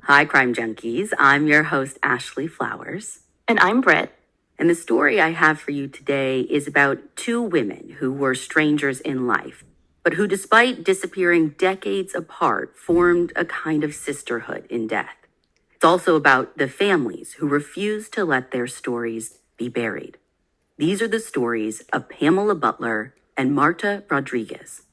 Hi, Crime Junkies. I'm your host, Ashley Flowers. And I'm Britt. And the story I have for you today is about two women who were strangers in life, but who, despite disappearing decades apart, formed a kind of sisterhood in death. It's also about the families who refused to let their stories be buried. These are the stories of Pamela Butler and Marta Rodriguez.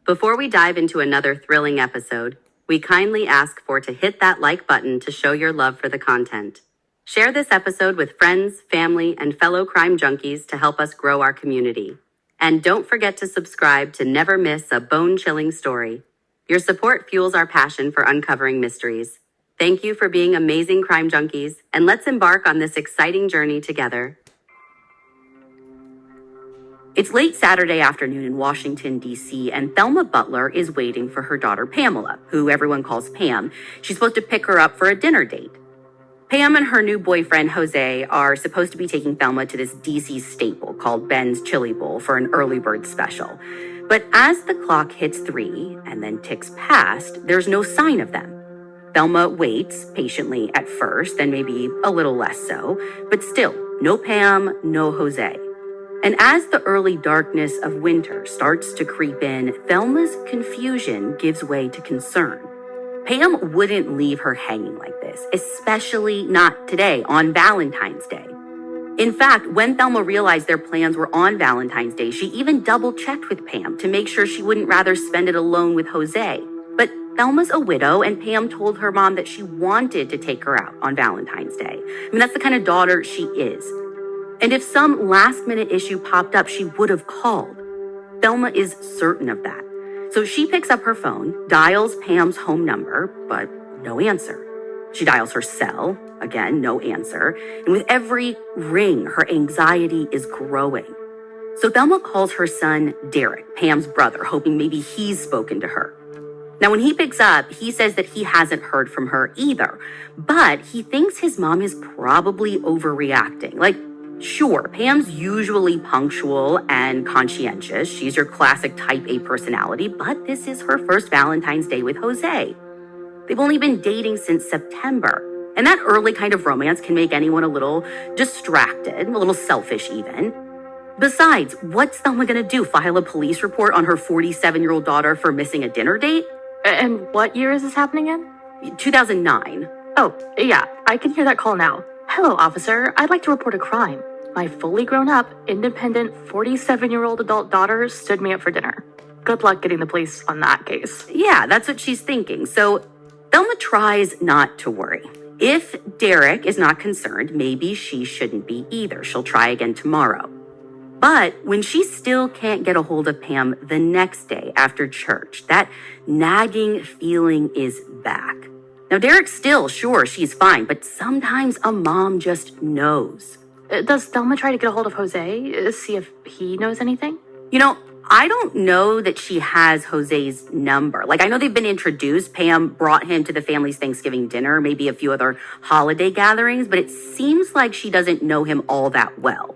Before we dive into another thrilling episode, we kindly ask to hit that like button to show your love for the content. Share this episode with friends, family, and fellow crime junkies to help us grow our community. And don't forget to subscribe to never miss a bone-chilling story. Your support fuels our passion for uncovering mysteries. Thank you for being amazing crime junkies, and let's embark on this exciting journey together. It's late Saturday afternoon in Washington, D.C., and Thelma Butler is waiting for her daughter Pamela, who everyone calls Pam. She's supposed to pick her up for a dinner date. Pam and her new boyfriend, Jose, are supposed to be taking Thelma to this D.C. staple called Ben's Chili Bowl for an early bird special. But as the clock hits 3 and then ticks past, there's no sign of them. Thelma waits patiently at first, then maybe a little less so, but still, no Pam, no Jose. And as the early darkness of winter starts to creep in, Thelma's confusion gives way to concern. Pam wouldn't leave her hanging like this, especially not today, on Valentine's Day. In fact, when Thelma realized their plans were on Valentine's Day, she even double-checked with Pam to make sure she wouldn't rather spend it alone with Jose. But Thelma's a widow, and Pam told her mom that she wanted to take her out on Valentine's Day. I mean, that's the kind of daughter she is. And if some last-minute issue popped up, she would have called. Thelma is certain of that. So she picks up her phone, dials Pam's home number, but no answer. She dials her cell, again, no answer. And with every ring, her anxiety is growing. So Thelma calls her son, Derek, Pam's brother, hoping maybe he's spoken to her. Now, when he picks up, he says that he hasn't heard from her either, but he thinks his mom is probably overreacting. Sure, Pam's usually punctual and conscientious. She's your classic type A personality, but this is her first Valentine's Day with Jose. They've only been dating since September, and that early kind of romance can make anyone a little distracted, a little selfish even. Besides, what's Thelma gonna do? File a police report on her 47-year-old daughter for missing a dinner date? And what year is this happening in? 2009. Oh, yeah, I can hear that call now. Hello, officer. I'd like to report a crime. My fully grown-up, independent, 47-year-old adult daughter stood me up for dinner. Good luck getting the police on that case. Yeah, that's what she's thinking. So Thelma tries not to worry. If Derek is not concerned, maybe she shouldn't be either. She'll try again tomorrow. But when she still can't get a hold of Pam the next day after church, that nagging feeling is back. Now, Derek's still sure she's fine, but sometimes a mom just knows. Does Thelma try to get a hold of Jose, see if he knows anything? I don't know that she has Jose's number. I know they've been introduced. Pam brought him to the family's Thanksgiving dinner, maybe a few other holiday gatherings, but it seems like she doesn't know him all that well.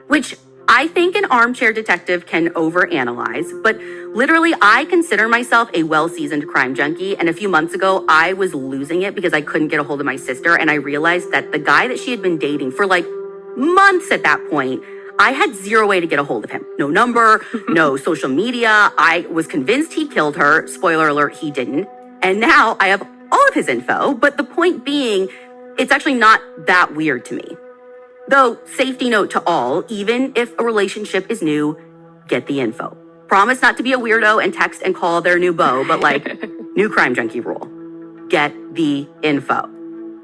Which I think an armchair detective can overanalyze, but literally I consider myself a well-seasoned crime junkie, and a few months ago I was losing it because I couldn't get a hold of my sister, and I realized that the guy that she had been dating for months at that point, I had zero way to get a hold of him. No number, no social media. I was convinced he killed her. Spoiler alert, he didn't. And now I have all of his info, but the point being, it's actually not that weird to me. Though, safety note to all, even if a relationship is new, get the info. Promise not to be a weirdo and text and call their new beau, but new crime junkie rule. Get the info.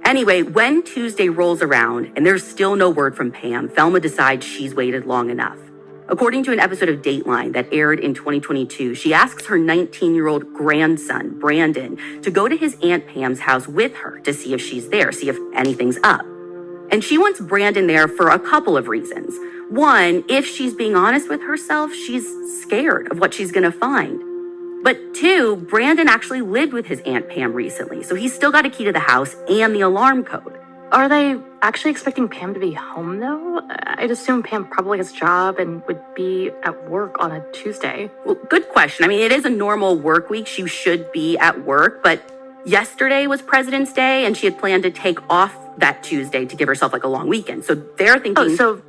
Anyway, when Tuesday rolls around and there's still no word from Pam, Thelma decides she's waited long enough. According to an episode of Dateline that aired in 2022, she asks her 19-year-old grandson, Brandon, to go to his Aunt Pam's house with her to see if she's there, see if anything's up. And she wants Brandon there for a couple of reasons. One, if she's being honest with herself, she's scared of what she's going to find. But two, Brandon actually lived with his Aunt Pam recently, so he's still got a key to the house and the alarm code. Are they actually expecting Pam to be home, though? I'd assume Pam probably has a job and would be at work on a Tuesday. Well, good question. I mean, it is a normal work week. She should be at work, but yesterday was President's Day, and she had planned to take off that Tuesday to give herself like a long weekend. So they're thinking... Oh, so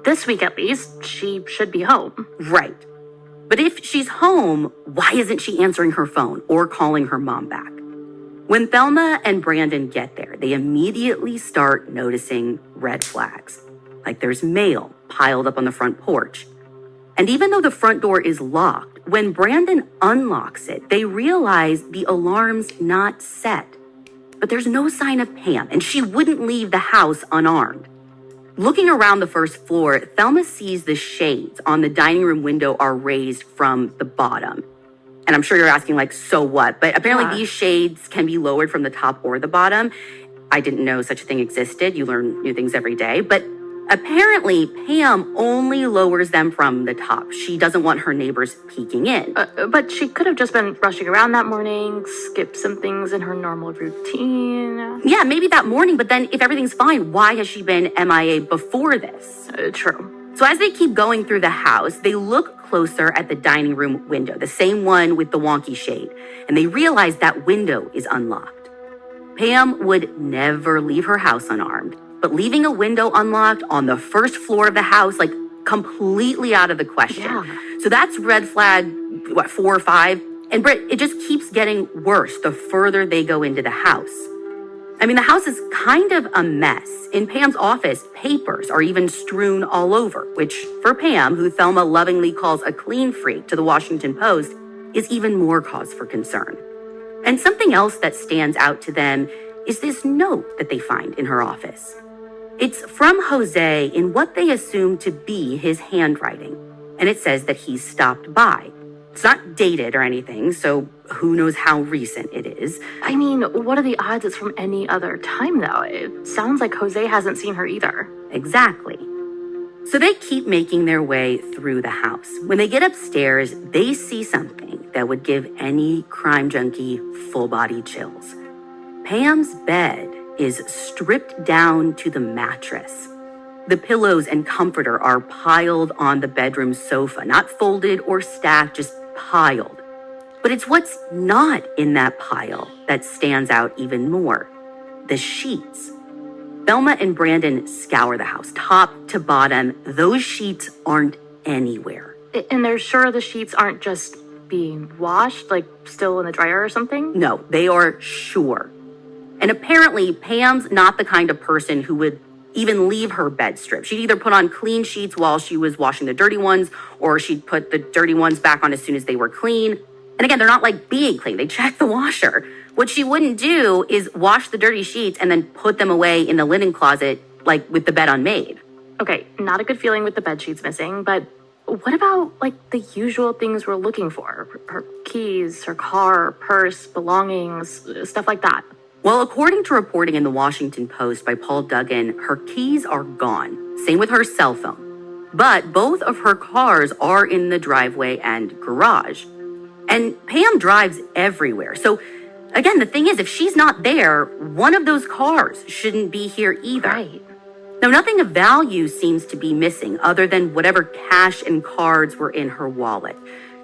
this week at least, she should be home. Right. But if she's home, why isn't she answering her phone or calling her mom back? When Thelma and Brandon get there, they immediately start noticing red flags. Like there's mail piled up on the front porch. And even though the front door is locked, when Brandon unlocks it, they realize the alarm's not set. But there's no sign of Pam, and she wouldn't leave the house unarmed. Looking around the first floor, Thelma sees the shades on the dining room window are raised from the bottom. And I'm sure you're asking, like, so what? But apparently these shades can be lowered from the top or the bottom. I didn't know such a thing existed. You learn new things every day. But apparently, Pam only lowers them from the top. She doesn't want her neighbors peeking in. But she could have just been rushing around that morning, skipped some things in her normal routine. Yeah, maybe that morning. But then if everything's fine, why has she been MIA before this? True. So as they keep going through the house, they look closer at the dining room window, the same one with the wonky shade, and they realize that window is unlocked. Pam would never leave her house unarmed, but leaving a window unlocked on the first floor of the house, like completely out of the question. Yeah. So that's red flag, 4 or 5? And Britt, it just keeps getting worse the further they go into the house. I mean, the house is kind of a mess. In Pam's office, papers are even strewn all over, which for Pam, who Thelma lovingly calls a clean freak to the Washington Post, is even more cause for concern. And something else that stands out to them is this note that they find in her office. It's from Jose in what they assume to be his handwriting, and it says that he's stopped by. It's not dated or anything, so who knows how recent it is. I mean, what are the odds it's from any other time, though? It sounds like Jose hasn't seen her either. Exactly. So they keep making their way through the house. When they get upstairs, they see something that would give any crime junkie full-body chills. Pam's bed is stripped down to the mattress. The pillows and comforter are piled on the bedroom sofa, not folded or stacked, just piled. But it's what's not in that pile that stands out even more. The sheets. Thelma and Brandon scour the house, top to bottom. Those sheets aren't anywhere. And they're sure the sheets aren't just being washed, like still in the dryer or something? No, they are sure. And apparently, Pam's not the kind of person who would even leave her bed stripped. She'd either put on clean sheets while she was washing the dirty ones, or she'd put the dirty ones back on as soon as they were clean. And again, they're not like being clean. They check the washer. What she wouldn't do is wash the dirty sheets and then put them away in the linen closet, like with the bed unmade. Okay, not a good feeling with the bed sheets missing, but what about like the usual things we're looking for? Her keys, her car, purse, belongings, stuff like that. Well, according to reporting in the Washington Post by Paul Duggan, her keys are gone. Same with her cell phone. But both of her cars are in the driveway and garage. And Pam drives everywhere. So again, the thing is, if she's not there, one of those cars shouldn't be here either. Right. Now, nothing of value seems to be missing other than whatever cash and cards were in her wallet.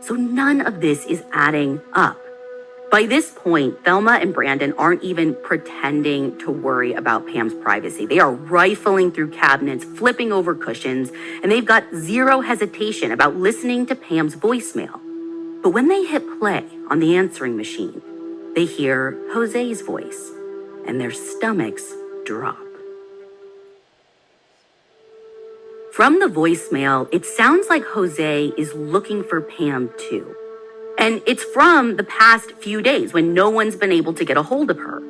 So none of this is adding up. By this point, Thelma and Brandon aren't even pretending to worry about Pam's privacy. They are rifling through cabinets, flipping over cushions, and they've got zero hesitation about listening to Pam's voicemail. But when they hit play on the answering machine, they hear Jose's voice, and their stomachs drop. From the voicemail, it sounds like Jose is looking for Pam too. And it's from the past few days when no one's been able to get a hold of her.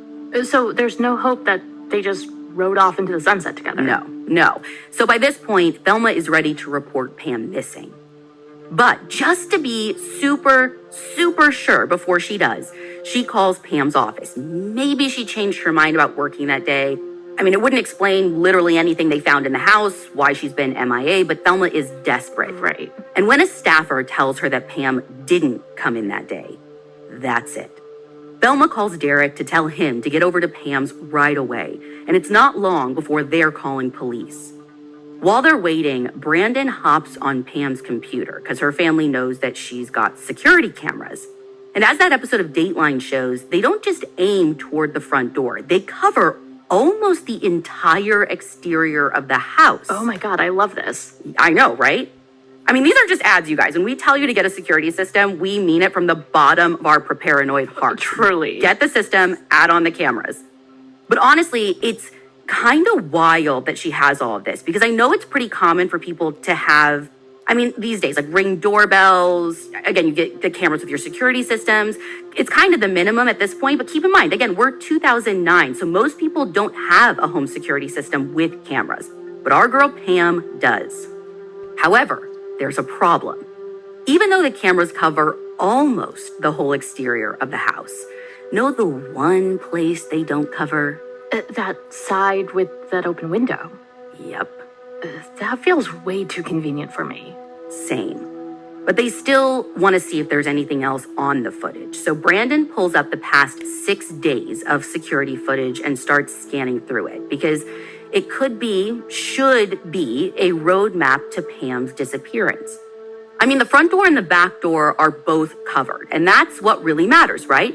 So there's no hope that they just rode off into the sunset together? No, No. So by this point, Thelma is ready to report Pam missing. But just to be super, super sure before she does, she calls Pam's office. Maybe she changed her mind about working that day. I mean, it wouldn't explain literally anything they found in the house, why she's been MIA, but Thelma is desperate. Right. And when a staffer tells her that Pam didn't come in that day, that's it. Thelma calls Derek to tell him to get over to Pam's right away, and it's not long before they're calling police. While they're waiting, Brandon hops on Pam's computer because her family knows that she's got security cameras. And as that episode of Dateline shows, they don't just aim toward the front door. They cover almost the entire exterior of the house. Oh my God, I love this. I know, right? I mean, these are just ads, you guys. When we tell you to get a security system, we mean it from the bottom of our paranoid heart. Truly. Get the system, add on the cameras. But honestly, it's kind of wild that she has all of this because I know it's pretty common for people to have, I mean, these days, like Ring doorbells. Again, you get the cameras with your security systems. It's kind of the minimum at this point, but keep in mind, again, we're 2009, so most people don't have a home security system with cameras, but our girl Pam does. However, there's a problem. Even though the cameras cover almost the whole exterior of the house, know the one place they don't cover? That side with that open window. Yep. That feels way too convenient for me. Same. But they still want to see if there's anything else on the footage. So Brandon pulls up the past 6 days of security footage and starts scanning through it because it should be a roadmap to Pam's disappearance. I mean, the front door and the back door are both covered, and that's what really matters, right?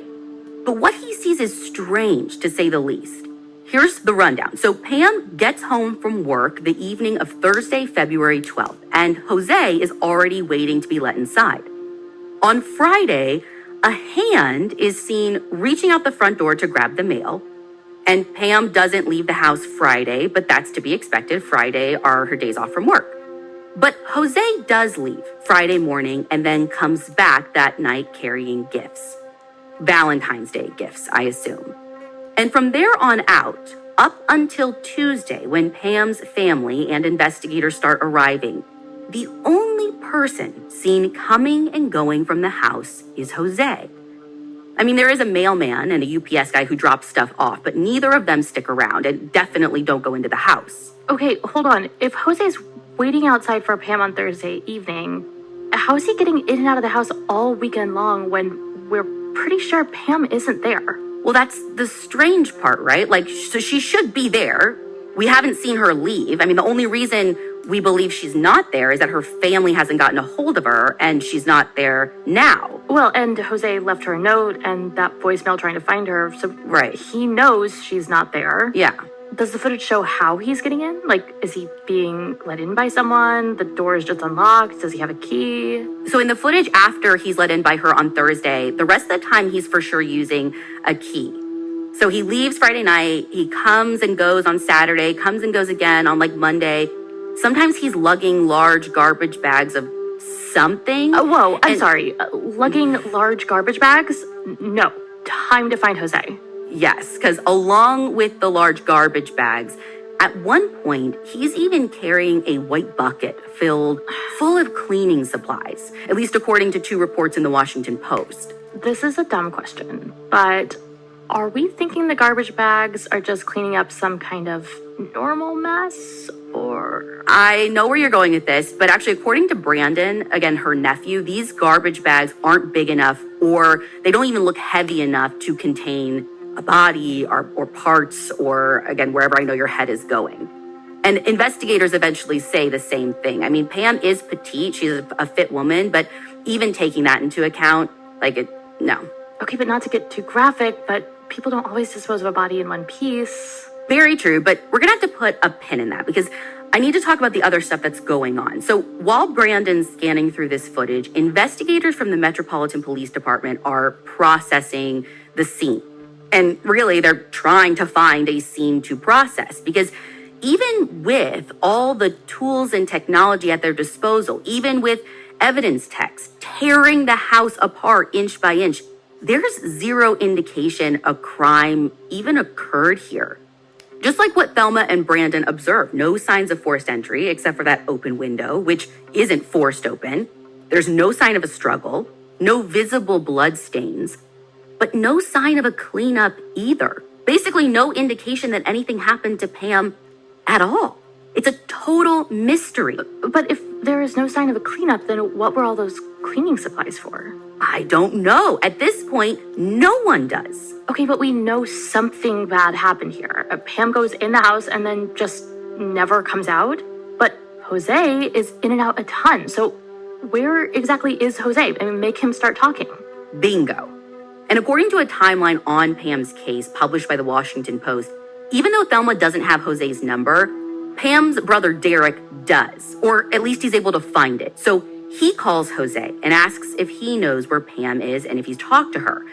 But what he sees is strange, to say the least. Here's the rundown. So Pam gets home from work the evening of Thursday, February 12th, and Jose is already waiting to be let inside. On Friday, a hand is seen reaching out the front door to grab the mail, and Pam doesn't leave the house Friday, but that's to be expected. Friday are her days off from work. But Jose does leave Friday morning and then comes back that night carrying gifts. Valentine's Day gifts, I assume. And from there on out, up until Tuesday, when Pam's family and investigators start arriving, the only person seen coming and going from the house is Jose. I mean, there is a mailman and a UPS guy who drops stuff off, but neither of them stick around and definitely don't go into the house. Okay, hold on. If Jose's waiting outside for Pam on Thursday evening, how is he getting in and out of the house all weekend long when we're pretty sure Pam isn't there? Well, that's the strange part, right? Like, so she should be there. We haven't seen her leave. I mean, the only reason we believe she's not there is that her family hasn't gotten a hold of her and she's not there now. Well, and Jose left her a note and that voicemail trying to find her, so right. He knows she's not there. Yeah. Does the footage show how he's getting in? Like, is he being let in by someone? The door is just unlocked? Does he have a key? So in the footage after he's let in by her on Thursday, the rest of the time he's for sure using a key. So he leaves Friday night, he comes and goes on Saturday, comes and goes again on like Monday. Sometimes he's lugging large garbage bags of something. Whoa, I'm sorry. Lugging large garbage bags? No. Time to find Jose. Yes, because along with the large garbage bags, at one point, he's even carrying a white bucket full of cleaning supplies, at least according to 2 reports in the Washington Post. This is a dumb question, but are we thinking the garbage bags are just cleaning up some kind of normal mess, or? I know where you're going with this, but actually, according to Brandon, again, her nephew, these garbage bags aren't big enough, or they don't even look heavy enough to contain a body or parts, or again, wherever I know your head is going. And investigators eventually say the same thing. I mean, Pam is petite, she's a fit woman, but even taking that into account, no. Okay, but not to get too graphic, but people don't always dispose of a body in one piece. Very true, but we're gonna have to put a pin in that because I need to talk about the other stuff that's going on. So while Brandon's scanning through this footage, investigators from the Metropolitan Police Department are processing the scene. And really, they're trying to find a scene to process because even with all the tools and technology at their disposal, even with evidence techs tearing the house apart inch by inch, there's zero indication a crime even occurred here. Just like what Thelma and Brandon observed, no signs of forced entry except for that open window, which isn't forced open. There's no sign of a struggle, no visible blood stains, but no sign of a cleanup either. Basically, no indication that anything happened to Pam at all. It's a total mystery. But if there is no sign of a cleanup, then what were all those cleaning supplies for? I don't know. At this point, no one does. Okay, but we know something bad happened here. Pam goes in the house and then just never comes out. But Jose is in and out a ton. So where exactly is Jose? I mean, make him start talking. Bingo. And according to a timeline on Pam's case published by the Washington Post, even though Thelma doesn't have Jose's number, Pam's brother Derek does, or at least he's able to find it. So he calls Jose and asks if he knows where Pam is and if he's talked to her.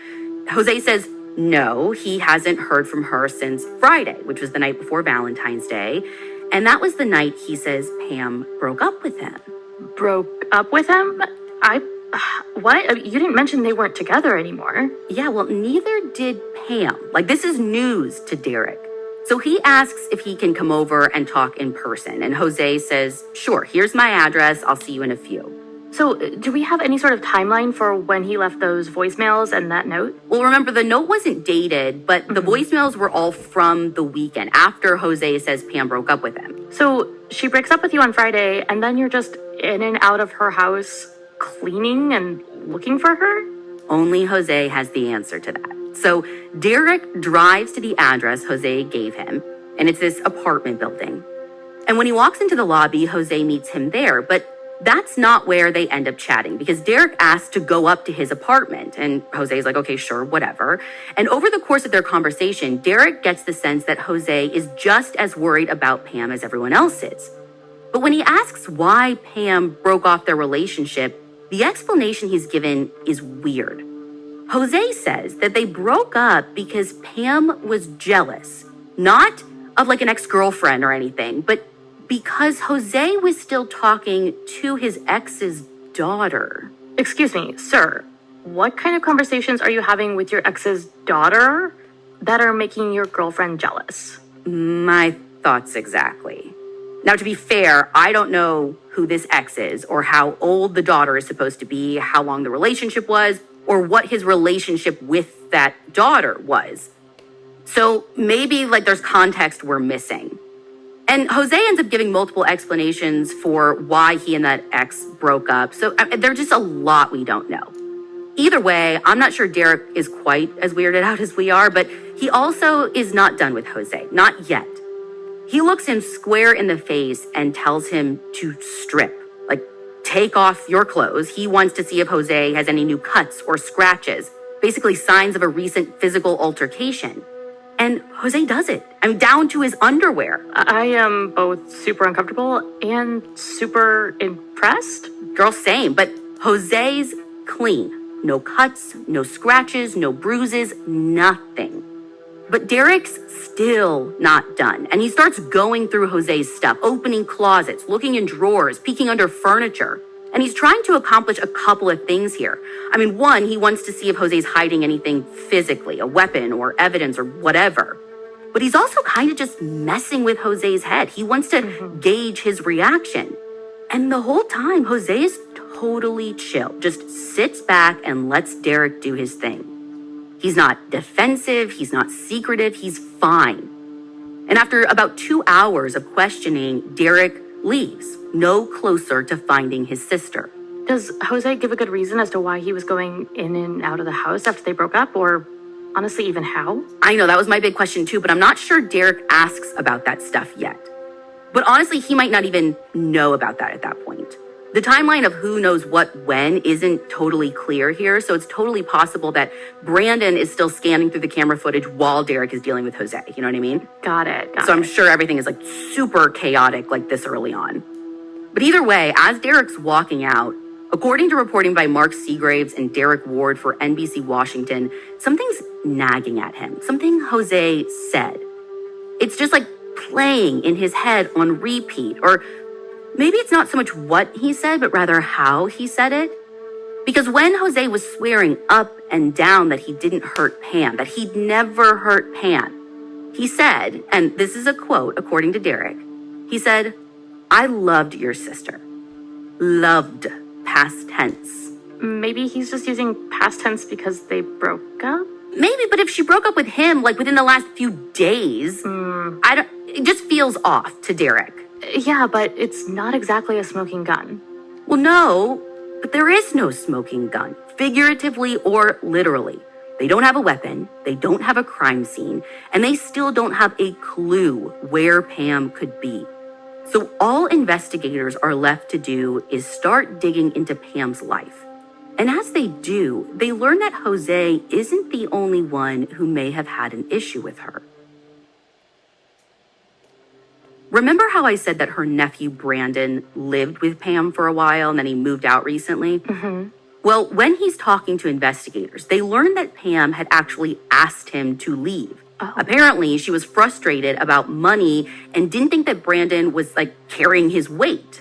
Jose says no, he hasn't heard from her since Friday, which was the night before Valentine's Day. And that was the night he says Pam broke up with him. Broke up with him? What? You didn't mention they weren't together anymore. Yeah, well, neither did Pam. Like, this is news to Derek. So he asks if he can come over and talk in person. And Jose says, sure, here's my address. I'll see you in a few. So do we have any sort of timeline for when he left those voicemails and that note? Well, remember, the note wasn't dated, but the voicemails were all from the weekend after Jose says Pam broke up with him. So she breaks up with you on Friday, and then you're just in and out of her house cleaning and looking for her? Only Jose has the answer to that. So Derek drives to the address Jose gave him, and it's this apartment building. And when he walks into the lobby, Jose meets him there, but that's not where they end up chatting because Derek asks to go up to his apartment, and Jose's like, okay, sure, whatever. And over the course of their conversation, Derek gets the sense that Jose is just as worried about Pam as everyone else is. But when he asks why Pam broke off their relationship, the explanation he's given is weird. Jose says that they broke up because Pam was jealous, not of like an ex-girlfriend or anything, but because Jose was still talking to his ex's daughter. Excuse me, sir, what kind of conversations are you having with your ex's daughter that are making your girlfriend jealous? My thoughts exactly. Now, to be fair, I don't know who this ex is or how old the daughter is supposed to be, how long the relationship was, or what his relationship with that daughter was. So maybe like there's context we're missing. And Jose ends up giving multiple explanations for why he and that ex broke up. So there's just a lot we don't know. Either way, I'm not sure Derek is quite as weirded out as we are, but he also is not done with Jose, not yet. He looks him square in the face and tells him to strip, like take off your clothes. He wants to see if Jose has any new cuts or scratches, basically signs of a recent physical altercation. And Jose does it. I mean, down to his underwear. I am both super uncomfortable and super impressed. Girl, same. But Jose's clean. No cuts, no scratches, no bruises, nothing. But Derek's still not done. And he starts going through Jose's stuff, opening closets, looking in drawers, peeking under furniture. And he's trying to accomplish a couple of things here. I mean, one, he wants to see if Jose's hiding anything physically, a weapon or evidence or whatever. But he's also kind of just messing with Jose's head. He wants to gauge his reaction. And the whole time, Jose is totally chill, just sits back and lets Derek do his thing. He's not defensive, he's not secretive, he's fine. And after about 2 hours of questioning, Derek leaves, no closer to finding his sister. Does Jose give a good reason as to why he was going in and out of the house after they broke up, or honestly, even how? I know, that was my big question too, but I'm not sure Derek asks about that stuff yet. But honestly, he might not even know about that at that point. The timeline of who knows what when isn't totally clear here, so it's totally possible that Brandon is still scanning through the camera footage while Derek is dealing with Jose. You know what I mean? Got it. So I'm sure everything is like super chaotic like this early on. But either way, as Derek's walking out, according to reporting by Mark Seagraves and Derek Ward for NBC Washington, something's nagging at him, something Jose said. It's just like playing in his head on repeat, or maybe it's not so much what he said, but rather how he said it. Because when Jose was swearing up and down that he didn't hurt Pam, that he'd never hurt Pam, He said, and this is a quote according to Derek, he said, "I loved your sister." Loved, past tense. Maybe he's just using past tense because they broke up? Maybe, but if she broke up with him, like within the last few days, it just feels off to Derek. Yeah, but it's not exactly a smoking gun. Well, no, but there is no smoking gun, figuratively or literally. They don't have a weapon, they don't have a crime scene, and they still don't have a clue where Pam could be. So all investigators are left to do is start digging into Pam's life. And as they do, they learn that Jose isn't the only one who may have had an issue with her. Remember how I said that her nephew Brandon lived with Pam for a while and then he moved out recently? Mm-hmm. Well, when he's talking to investigators, they learn that Pam had actually asked him to leave. Oh. Apparently, she was frustrated about money and didn't think that Brandon was carrying his weight.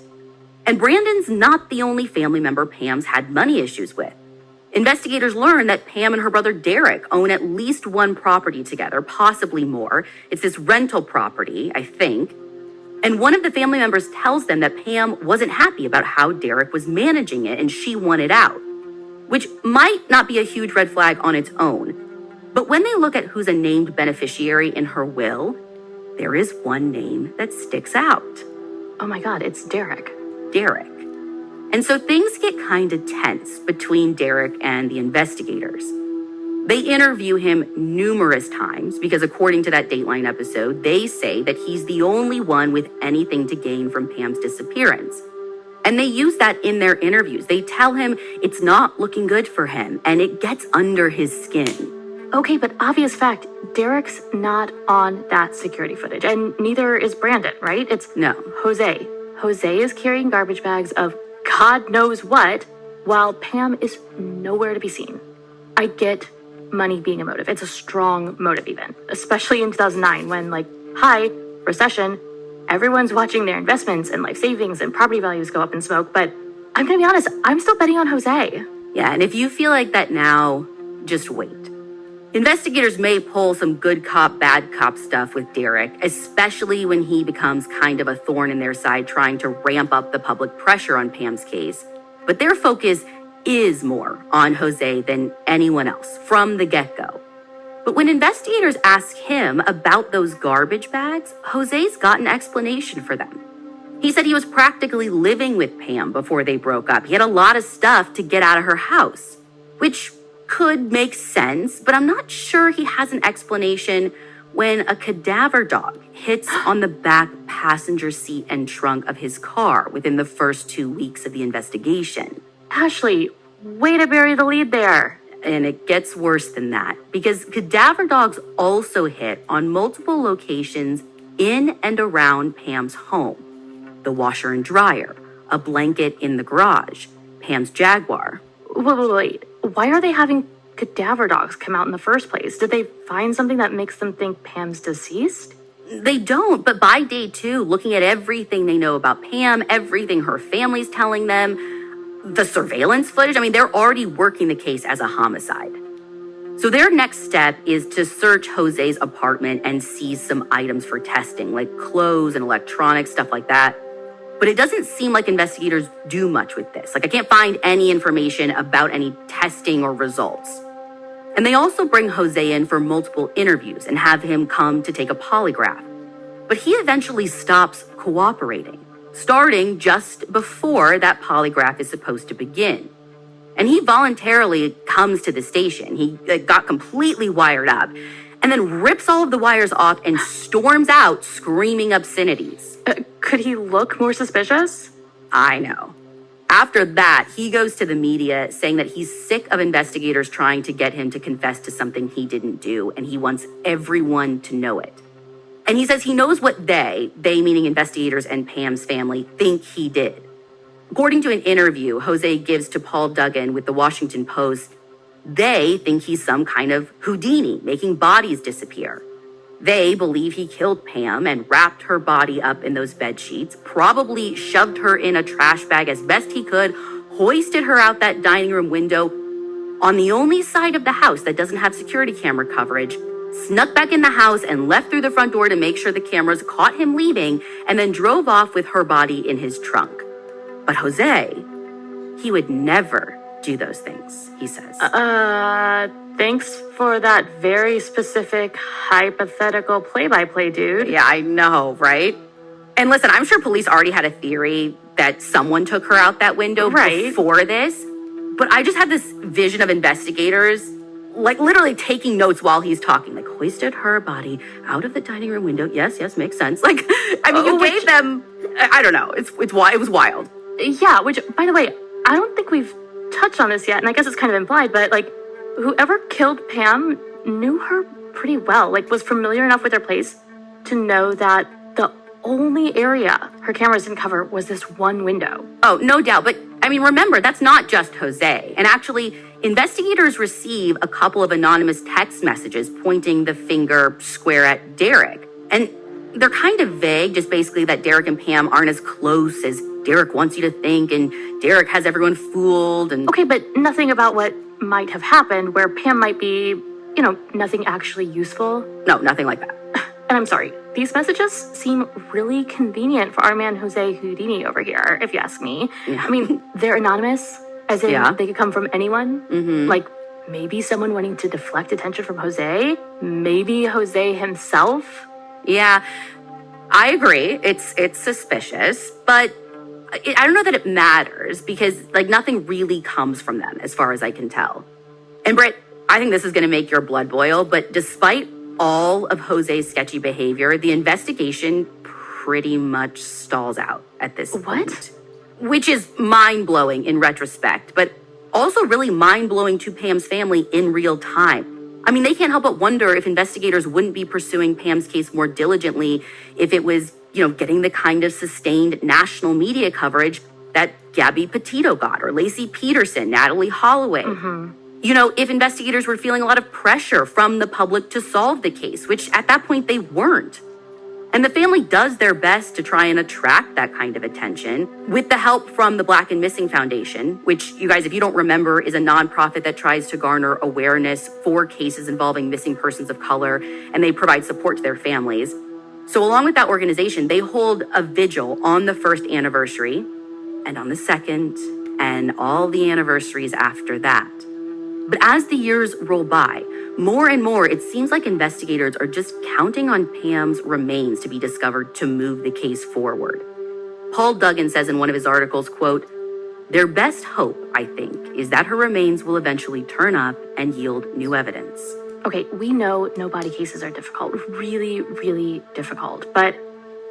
And Brandon's not the only family member Pam's had money issues with. Investigators learn that Pam and her brother Derek own at least one property together, possibly more. It's this rental property, I think. And one of the family members tells them that Pam wasn't happy about how Derek was managing it and she wanted out, which might not be a huge red flag on its own. But when they look at who's a named beneficiary in her will, there is one name that sticks out. Oh my God, it's Derek. Derek. And so things get kind of tense between Derek and the investigators. They interview him numerous times because according to that Dateline episode, they say that he's the only one with anything to gain from Pam's disappearance. And they use that in their interviews. They tell him it's not looking good for him and it gets under his skin. Okay, but obvious fact, Derek's not on that security footage, and neither is Brandon, right? It's No. Jose. Jose is carrying garbage bags of God knows what, while Pam is nowhere to be seen. I get money being a motive. It's a strong motive even, especially in 2009 when, hi, recession, everyone's watching their investments and life savings and property values go up in smoke, but I'm gonna be honest, I'm still betting on Jose. Yeah, and if you feel like that now, just wait. Investigators may pull some good cop, bad cop stuff with Derek, especially when he becomes kind of a thorn in their side trying to ramp up the public pressure on Pam's case. But their focus is more on Jose than anyone else from the get-go. But when investigators ask him about those garbage bags, Jose's got an explanation for them. He said he was practically living with Pam before they broke up. He had a lot of stuff to get out of her house, which could make sense, but I'm not sure he has an explanation when a cadaver dog hits on the back passenger seat and trunk of his car within the first 2 weeks of the investigation. Ashley, way to bury the lead there. And it gets worse than that, because cadaver dogs also hit on multiple locations in and around Pam's home. The washer and dryer, a blanket in the garage, Pam's Jaguar. Wait. Why are they having cadaver dogs come out in the first place? Did they find something that makes them think Pam's deceased? They don't, but by day 2, looking at everything they know about Pam, everything her family's telling them, the surveillance footage, they're already working the case as a homicide. So their next step is to search Jose's apartment and seize some items for testing, like clothes and electronics, stuff like that. But it doesn't seem like investigators do much with this. I can't find any information about any testing or results. And they also bring Jose in for multiple interviews and have him come to take a polygraph. But he eventually stops cooperating, starting just before that polygraph is supposed to begin. And he voluntarily comes to the station. He got completely wired up and then rips all of the wires off and storms out screaming obscenities. Could he look more suspicious? I know. After that, he goes to the media saying that he's sick of investigators trying to get him to confess to something he didn't do, and he wants everyone to know it. And he says he knows what they meaning investigators and Pam's family, think he did. According to an interview Jose gives to Paul Duggan with the Washington Post, they think he's some kind of Houdini, making bodies disappear. They believe he killed Pam and wrapped her body up in those bed sheets, probably shoved her in a trash bag as best he could, hoisted her out that dining room window on the only side of the house that doesn't have security camera coverage, snuck back in the house and left through the front door to make sure the cameras caught him leaving, and then drove off with her body in his trunk. But Jose, he would never do those things, he says. Thanks for that very specific hypothetical play-by-play, dude. Yeah, I know, right? And listen, I'm sure police already had a theory that someone took her out that window before this, but I just had this vision of investigators like literally taking notes while he's talking, like hoisted her body out of the dining room window. Yes, makes sense. Like, I mean, you gave them, I don't know, it was wild. Yeah, which, by the way, I don't think we've touched on this yet, and I guess it's kind of implied, but like, whoever killed Pam knew her pretty well, like was familiar enough with her place to know that the only area her cameras didn't cover was this one window. Oh, no doubt. But I mean, remember, that's not just Jose. And actually, investigators receive a couple of anonymous text messages pointing the finger square at Derek. And they're kind of vague, just basically that Derek and Pam aren't as close as Derek wants you to think, and Derek has everyone fooled. And okay, but nothing about what might have happened where Pam might be, nothing actually useful. No, nothing like that. And I'm sorry, these messages seem really convenient for our man Jose Houdini over here, if you ask me. Yeah. I mean, they're anonymous, as in they could come from anyone. Mm-hmm. Like, maybe someone wanting to deflect attention from Jose. Maybe Jose himself. Yeah, I agree. It's suspicious, but I don't know that it matters because, like, nothing really comes from them as far as I can tell. And Britt, I think this is going to make your blood boil, but despite all of Jose's sketchy behavior, the investigation pretty much stalls out at this point. Which is mind-blowing in retrospect, but also really mind-blowing to Pam's family in real time. I mean, they can't help but wonder if investigators wouldn't be pursuing Pam's case more diligently if it was, getting the kind of sustained national media coverage that Gabby Petito got, or Lacey Peterson, Natalie Holloway. Mm-hmm. If investigators were feeling a lot of pressure from the public to solve the case, which at that point they weren't. And the family does their best to try and attract that kind of attention with the help from the Black and Missing Foundation, which, you guys, if you don't remember, is a nonprofit that tries to garner awareness for cases involving missing persons of color, and they provide support to their families. So along with that organization, they hold a vigil on the first anniversary and on the second and all the anniversaries after that. But as the years roll by, more and more, it seems like investigators are just counting on Pam's remains to be discovered to move the case forward. Paul Duggan says in one of his articles, quote, "Their best hope, I think, is that her remains will eventually turn up and yield new evidence." Okay, we know no body cases are difficult, really, really difficult, but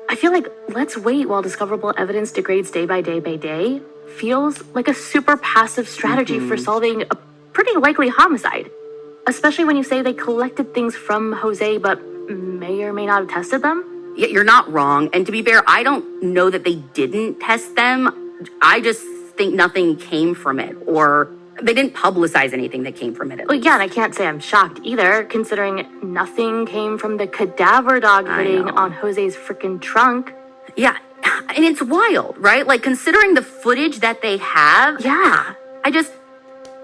I feel like let's wait while discoverable evidence degrades day by day feels like a super passive strategy for solving a pretty likely homicide. Especially when you say they collected things from Jose but may or may not have tested them. Yeah, you're not wrong. And to be fair, I don't know that they didn't test them. I just think nothing came from it, or they didn't publicize anything that came from it. Well, yeah, and I can't say I'm shocked either, considering nothing came from the cadaver dog hitting on Jose's freaking trunk. Yeah, and it's wild, right? Like, considering the footage that they have. Yeah.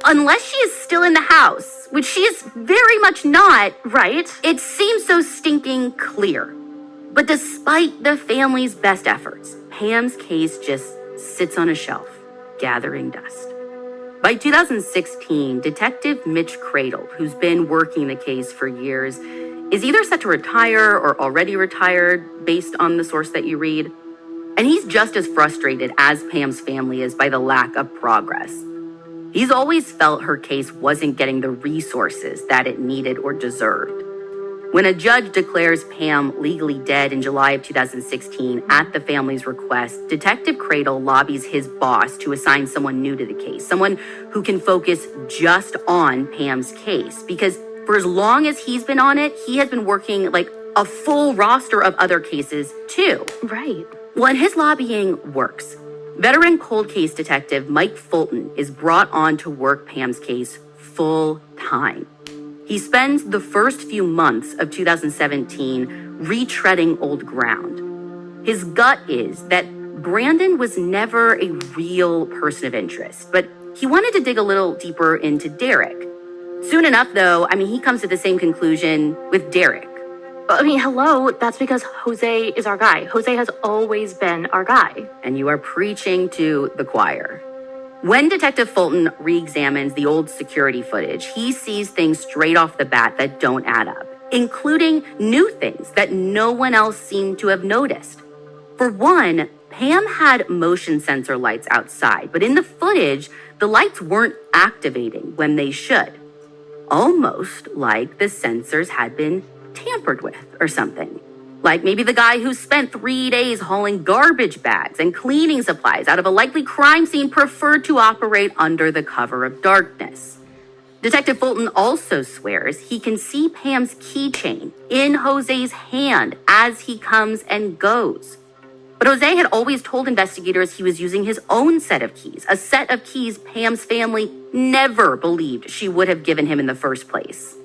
Unless she is still in the house, which she is very much not, right? It seems so stinking clear. But despite the family's best efforts, Pam's case just sits on a shelf, gathering dust. By 2016, Detective Mitch Cradle, who's been working the case for years, is either set to retire or already retired based on the source that you read. And he's just as frustrated as Pam's family is by the lack of progress. He's always felt her case wasn't getting the resources that it needed or deserved. When a judge declares Pam legally dead in July of 2016 at the family's request, Detective Cradle lobbies his boss to assign someone new to the case, someone who can focus just on Pam's case. Because for as long as he's been on it, he has been working like a full roster of other cases too. Right. Well, and his lobbying works. Veteran cold case detective Mike Fulton is brought on to work Pam's case full time. He spends the first few months of 2017 retreading old ground. His gut is that Brandon was never a real person of interest, but he wanted to dig a little deeper into Derek. Soon enough, though, he comes to the same conclusion with Derek. Hello, that's because Jose is our guy. Jose has always been our guy. And you are preaching to the choir. When Detective Fulton re-examines the old security footage, he sees things straight off the bat that don't add up, including new things that no one else seemed to have noticed. For one, Pam had motion sensor lights outside, but in the footage, the lights weren't activating when they should. Almost like the sensors had been tampered with or something. Like maybe the guy who spent 3 days hauling garbage bags and cleaning supplies out of a likely crime scene preferred to operate under the cover of darkness. Detective Fulton also swears he can see Pam's keychain in Jose's hand as he comes and goes. But Jose had always told investigators he was using his own set of keys, a set of keys Pam's family never believed she would have given him in the first place.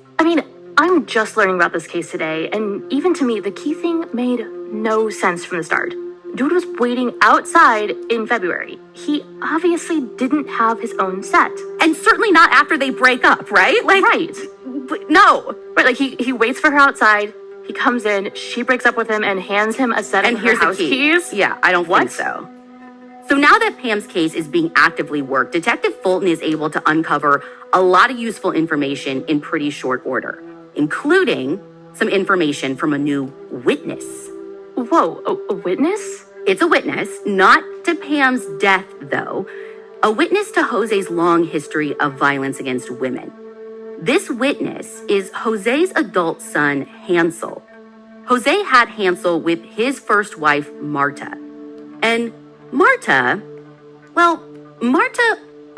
I'm just learning about this case today, and even to me, the key thing made no sense from the start. Dude was waiting outside in February. He obviously didn't have his own set. And certainly not after they break up, right? Right. No. Right, he waits for her outside, he comes in, she breaks up with him and hands him a set of her house keys. Yeah, I don't think so. So now that Pam's case is being actively worked, Detective Fulton is able to uncover a lot of useful information in pretty short order, including some information from a new witness. Whoa, a witness? It's a witness, not to Pam's death, though. A witness to Jose's long history of violence against women. This witness is Jose's adult son, Hansel. Jose had Hansel with his first wife, Marta. And Marta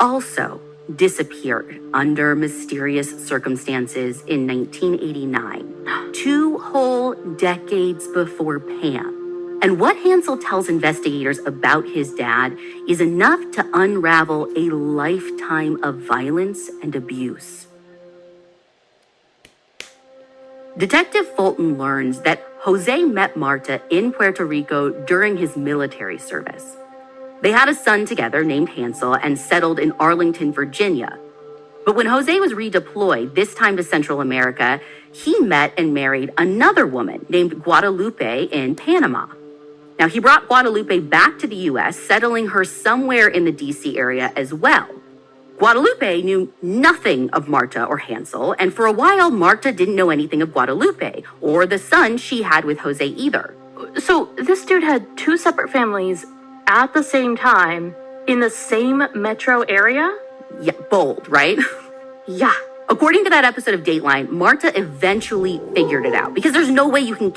also disappeared under mysterious circumstances in 1989, 2 whole decades before Pam. And what Hansel tells investigators about his dad is enough to unravel a lifetime of violence and abuse. Detective Fulton learns that Jose met Marta in Puerto Rico during his military service. They had a son together named Hansel and settled in Arlington, Virginia. But when Jose was redeployed, this time to Central America, he met and married another woman named Guadalupe in Panama. Now, he brought Guadalupe back to the U.S., settling her somewhere in the D.C. area as well. Guadalupe knew nothing of Marta or Hansel, and for a while, Marta didn't know anything of Guadalupe or the son she had with Jose either. So this dude had 2 separate families at the same time in the same metro area? Yeah, bold, right? Yeah. According to that episode of Dateline, Marta eventually figured it out because there's no way you can